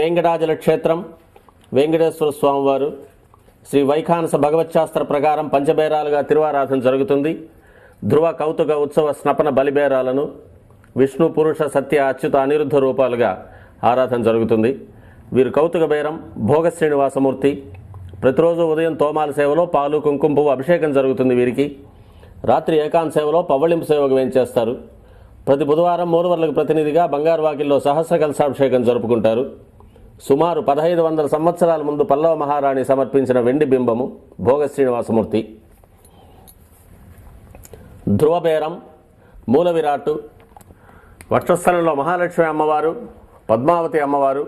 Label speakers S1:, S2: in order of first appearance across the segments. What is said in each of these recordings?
S1: వెంకటాచల క్షేత్రం వెంకటేశ్వర స్వామివారు శ్రీ వైఖానస భగవచ్శాస్త్ర ప్రకారం పంచబేరాలుగా తిరువారాధన జరుగుతుంది. ధ్రువ కౌతుక ఉత్సవ స్నపన బలిబేరాలను విష్ణు పురుష సత్య అచ్యుత అనిరుద్ధ రూపాలుగా ఆరాధన జరుగుతుంది. వీరు కౌతుక బేరం భోగ శ్రీనివాసమూర్తి. ప్రతిరోజు ఉదయం తోమాల సేవలో పాలు కుంకుమ పువ్వు అభిషేకం జరుగుతుంది. వీరికి రాత్రి ఏకాంత సేవలో పవ్వళింపు సేవకు వేయించేస్తారు. ప్రతి బుధవారం మూలవర్లకు ప్రతినిధిగా బంగారు వాకిల్లో సహస్ర కలశాభిషేకం జరుపుకుంటారు. సుమారు 1500 సంవత్సరాల ముందు పల్లవ మహారాణి సమర్పించిన వెండి బింబము భోగ శ్రీనివాసమూర్తి. ధ్రువబేరం మూల విరాట్టు వక్షస్థలంలో మహాలక్ష్మి అమ్మవారు, పద్మావతి అమ్మవారు,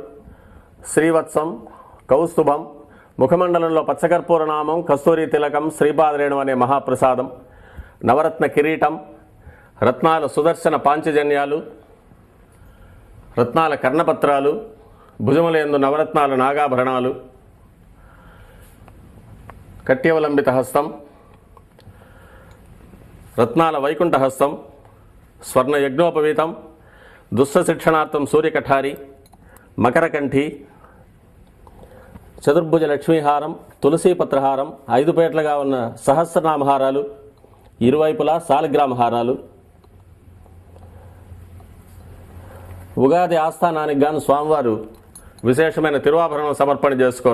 S1: శ్రీవత్సం, కౌస్తుభం, ముఖమండలంలో పచ్చకర్పూర నామం, కస్తూరి తిలకం, శ్రీపాదరేణం అనే మహాప్రసాదం, నవరత్న కిరీటం, రత్నాల సుదర్శన పాంచజన్యాలు, రత్నాల కర్ణపత్రాలు, భుజములందు నవరత్నాల నాగాభరణాలు, కట్యవలంబిత హస్తం, రత్నాల వైకుంఠ హస్తం, స్వర్ణ యజ్ఞోపవీతం, దుష్ట శిక్షణార్థం సూర్యకఠారి, మకరకంఠి, చతుర్భుజ లక్ష్మీహారం, తులసీపత్రహారం, 5 పేట్లుగా ఉన్న సహస్రనామహారాలు, ఇరువైపులా సాలగ్రామహారాలు. ఉగాది ఆస్థానానికి గాను స్వామివారు విశేషమైన తిరువాభరణం సమర్పణ చేసుకొని